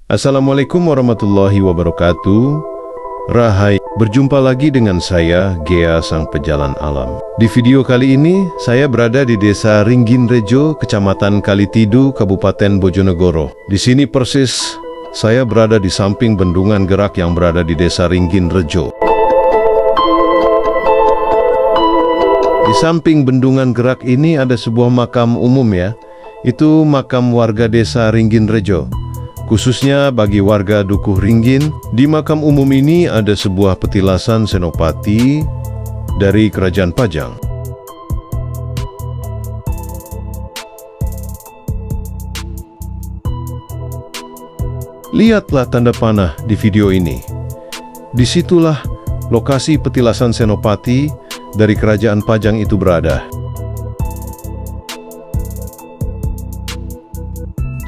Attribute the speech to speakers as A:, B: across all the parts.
A: Assalamualaikum warahmatullahi wabarakatuh. Rahai, berjumpa lagi dengan saya, Gea Sang Pejalan Alam. Di video kali ini, saya berada di Desa Ringginrejo, Kecamatan Kalitidu, Kabupaten Bojonegoro. Di sini persis, saya berada di samping bendungan gerak yang berada di Desa Ringginrejo. Di samping bendungan gerak ini ada sebuah makam umum ya. Itu makam warga Desa Ringginrejo. Khususnya bagi warga Dukuh Ringgin, di makam umum ini ada sebuah petilasan senopati dari Kerajaan Pajang. Lihatlah tanda panah di video ini. Disitulah lokasi petilasan senopati dari Kerajaan Pajang itu berada.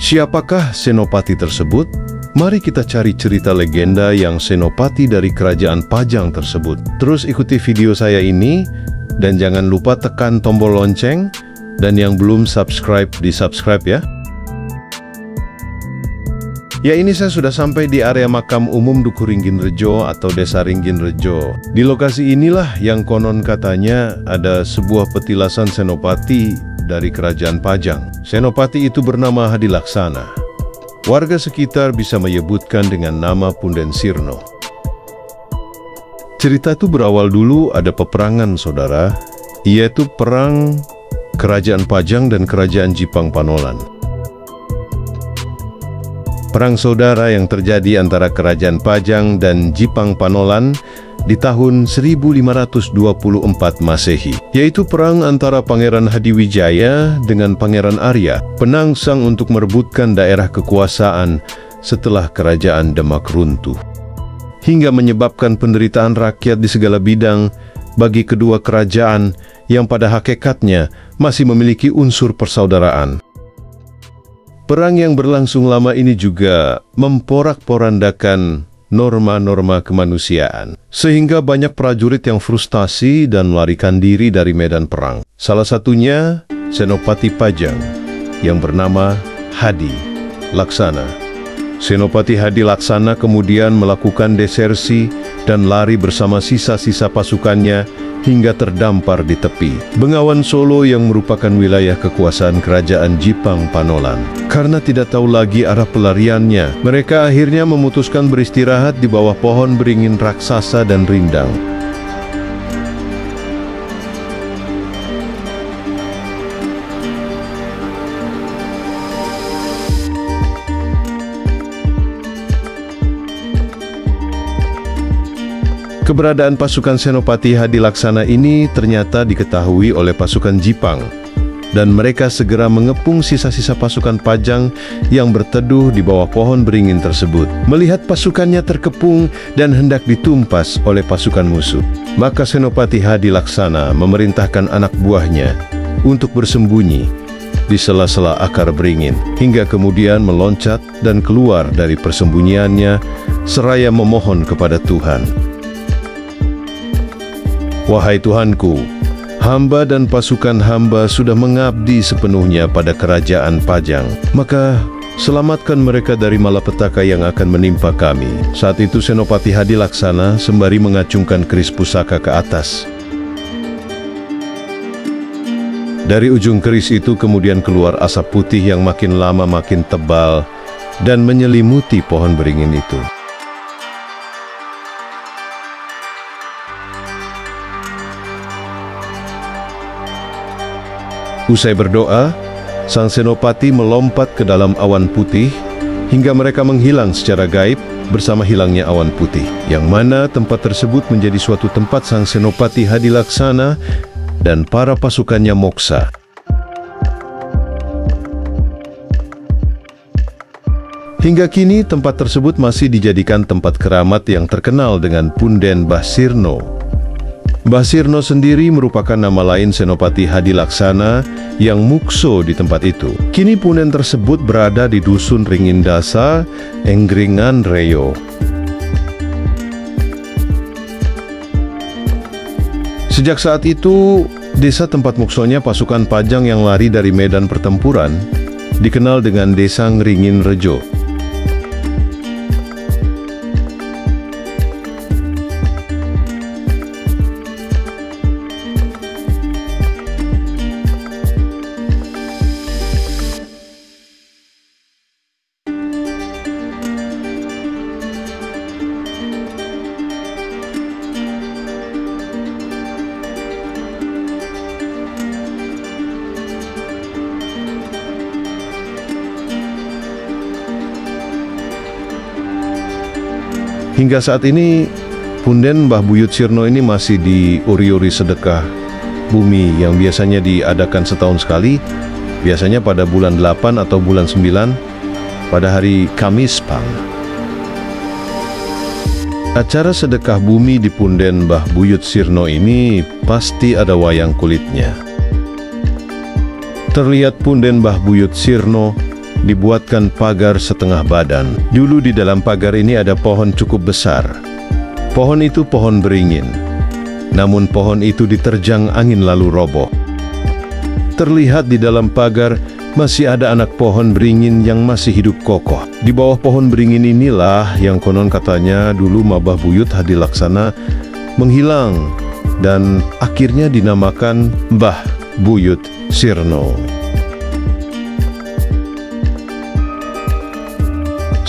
A: Siapakah senopati tersebut? Mari kita cari cerita legenda yang senopati dari Kerajaan Pajang tersebut. Terus ikuti video saya ini, dan jangan lupa tekan tombol lonceng, dan yang belum subscribe, di-subscribe ya. Ya, ini saya sudah sampai di area makam umum Dukuh Ringginrejo atau Desa Ringginrejo. Di lokasi inilah yang konon katanya ada sebuah petilasan senopati dari Kerajaan Pajang. Senopati itu bernama Hadilaksana. Warga sekitar bisa menyebutkan dengan nama Punden Sirno. Cerita itu berawal dulu ada peperangan saudara, yaitu perang Kerajaan Pajang dan Kerajaan Jipang Panolan. Perang saudara yang terjadi antara Kerajaan Pajang dan Jipang Panolan di tahun 1524 Masehi, yaitu perang antara Pangeran Hadiwijaya dengan Pangeran Arya, penangsang untuk merebutkan daerah kekuasaan setelah Kerajaan Demak runtuh, hingga menyebabkan penderitaan rakyat di segala bidang bagi kedua kerajaan yang pada hakikatnya masih memiliki unsur persaudaraan. Perang yang berlangsung lama ini juga memporak-porandakan norma-norma kemanusiaan, sehingga banyak prajurit yang frustasi dan melarikan diri dari medan perang. Salah satunya Senopati Pajang yang bernama Hadilaksana. Senopati Hadilaksana kemudian melakukan desersi dan lari bersama sisa-sisa pasukannya hingga terdampar di tepi Bengawan Solo yang merupakan wilayah kekuasaan Kerajaan Jipang Panolan. Karena tidak tahu lagi arah pelariannya, mereka akhirnya memutuskan beristirahat di bawah pohon beringin raksasa dan rindang. Keberadaan pasukan Senopati Hadilaksana ini ternyata diketahui oleh pasukan Jipang, dan mereka segera mengepung sisa-sisa pasukan Pajang yang berteduh di bawah pohon beringin tersebut. Melihat pasukannya terkepung dan hendak ditumpas oleh pasukan musuh, maka Senopati Hadilaksana memerintahkan anak buahnya untuk bersembunyi di sela-sela akar beringin, hingga kemudian meloncat dan keluar dari persembunyiannya seraya memohon kepada Tuhan. Wahai Tuhanku, hamba dan pasukan hamba sudah mengabdi sepenuhnya pada Kerajaan Pajang, maka selamatkan mereka dari malapetaka yang akan menimpa kami. Saat itu Senopati Hadilaksana sembari mengacungkan keris pusaka ke atas. Dari ujung keris itu kemudian keluar asap putih yang makin lama makin tebal dan menyelimuti pohon beringin itu. Usai berdoa, sang senopati melompat ke dalam awan putih hingga mereka menghilang secara gaib bersama hilangnya awan putih, yang mana tempat tersebut menjadi suatu tempat sang Senopati Hadilaksana dan para pasukannya moksa. Hingga kini tempat tersebut masih dijadikan tempat keramat yang terkenal dengan Punden Mbah Sirno. Mbah Sirno sendiri merupakan nama lain Senopati Hadilaksana yang mukso di tempat itu. Kini punden tersebut berada di Dusun Ringindasa, Enggringan Rejo. Sejak saat itu, desa tempat muksonya pasukan Pajang yang lari dari medan pertempuran dikenal dengan Desa Ringginrejo. Hingga saat ini, punden Mbah Buyut Sirno ini masih diuri-uri sedekah bumi yang biasanya diadakan setahun sekali, biasanya pada bulan 8 atau bulan 9, pada hari Kamis Pang. Acara sedekah bumi di punden Mbah Buyut Sirno ini pasti ada wayang kulitnya. Terlihat punden Mbah Buyut Sirno dibuatkan pagar setengah badan. Dulu di dalam pagar ini ada pohon cukup besar. Pohon itu pohon beringin. Namun pohon itu diterjang angin lalu roboh. Terlihat di dalam pagar masih ada anak pohon beringin yang masih hidup kokoh. Di bawah pohon beringin inilah yang konon katanya dulu Mbah Buyut Hadilaksana menghilang dan akhirnya dinamakan Mbah Buyut Sirno.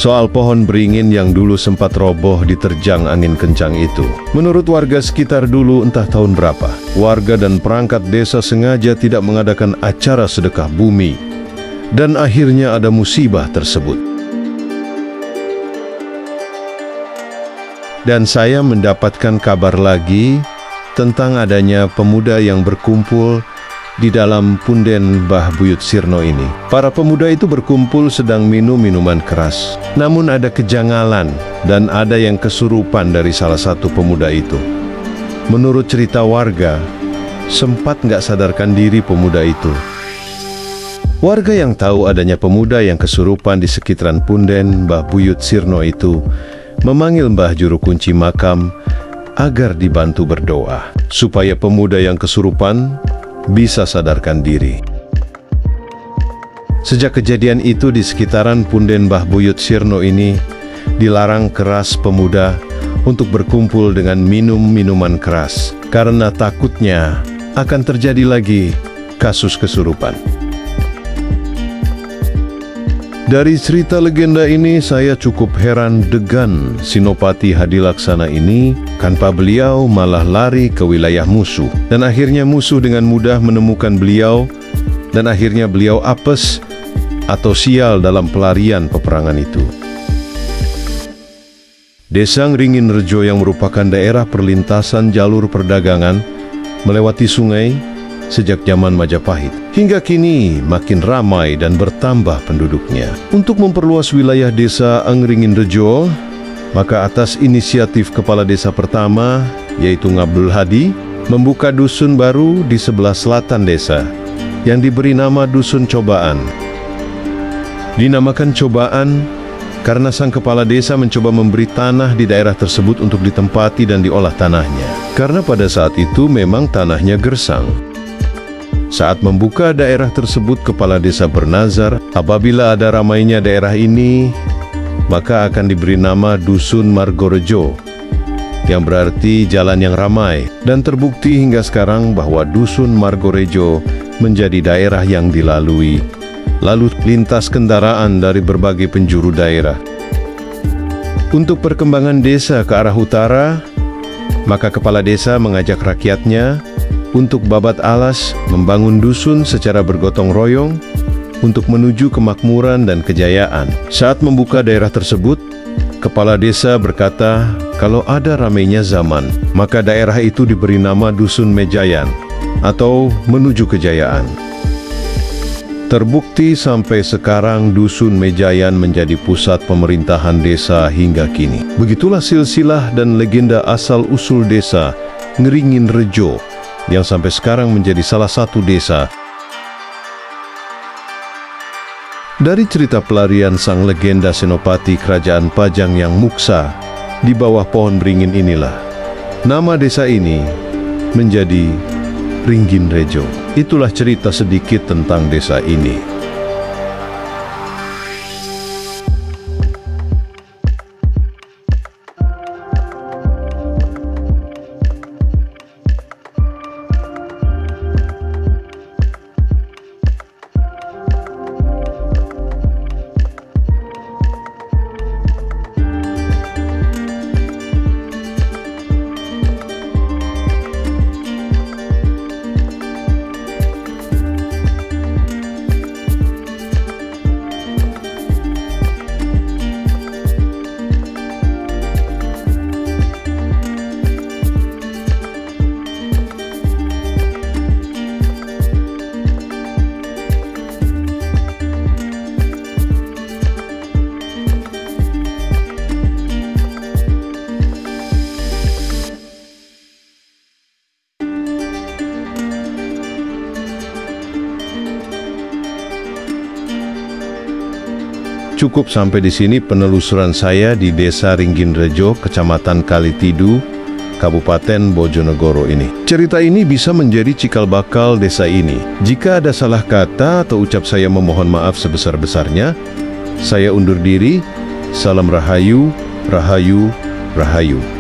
A: Soal pohon beringin yang dulu sempat roboh diterjang angin kencang itu. Menurut warga sekitar dulu entah tahun berapa, warga dan perangkat desa sengaja tidak mengadakan acara sedekah bumi. Dan akhirnya ada musibah tersebut. Dan saya mendapatkan kabar lagi tentang adanya pemuda yang berkumpul di dalam punden Mbah Buyut Sirno ini. Para pemuda itu berkumpul sedang minum minuman keras. Namun ada kejanggalan dan ada yang kesurupan dari salah satu pemuda itu. Menurut cerita warga, sempat nggak sadarkan diri pemuda itu. Warga yang tahu adanya pemuda yang kesurupan di sekitaran punden Mbah Buyut Sirno itu memanggil Mbah Juru Kunci Makam agar dibantu berdoa supaya pemuda yang kesurupan bisa sadarkan diri. Sejak kejadian itu di sekitaran punden Mbah Buyut Sirno ini dilarang keras pemuda untuk berkumpul dengan minum minuman keras karena takutnya akan terjadi lagi kasus kesurupan. Dari cerita legenda ini saya cukup heran dengan Senopati Hadilaksana ini, tanpa beliau malah lari ke wilayah musuh. Dan akhirnya musuh dengan mudah menemukan beliau, dan akhirnya beliau apes atau sial dalam pelarian peperangan itu. Desa Ngringin Rejo yang merupakan daerah perlintasan jalur perdagangan melewati sungai sejak zaman Majapahit. Hingga kini makin ramai dan bertambah penduduknya. Untuk memperluas wilayah desa Ngringin Rejo, maka atas inisiatif kepala desa pertama, yaitu Ngabdul Hadi, membuka dusun baru di sebelah selatan desa, yang diberi nama Dusun Cobaan. Dinamakan Cobaan karena sang kepala desa mencoba memberi tanah di daerah tersebut untuk ditempati dan diolah tanahnya. Karena pada saat itu memang tanahnya gersang. Saat membuka daerah tersebut, kepala desa bernazar, apabila ada ramainya daerah ini, maka akan diberi nama Dusun Margorejo, yang berarti jalan yang ramai. Dan terbukti hingga sekarang bahwa Dusun Margorejo menjadi daerah yang dilalui, lalu lintas kendaraan dari berbagai penjuru daerah. Untuk perkembangan desa ke arah utara, maka kepala desa mengajak rakyatnya untuk babat alas membangun dusun secara bergotong royong untuk menuju kemakmuran dan kejayaan. Saat membuka daerah tersebut, kepala desa berkata kalau ada ramainya zaman, maka daerah itu diberi nama Dusun Mejayan atau menuju kejayaan. Terbukti sampai sekarang Dusun Mejayan menjadi pusat pemerintahan desa hingga kini. Begitulah silsilah dan legenda asal-usul desa Ngringin Rejo yang sampai sekarang menjadi salah satu desa. Dari cerita pelarian sang legenda senopati kerajaan Pajang yang muksa di bawah pohon beringin inilah, nama desa ini menjadi Ringgin Rejo. Itulah cerita sedikit tentang desa ini. Cukup sampai di sini penelusuran saya di Desa Ringgindrejo, Kecamatan Kalitidu, Kabupaten Bojonegoro ini. Cerita ini bisa menjadi cikal bakal desa ini. Jika ada salah kata atau ucap saya memohon maaf sebesar-besarnya. Saya undur diri. Salam Rahayu, Rahayu, Rahayu.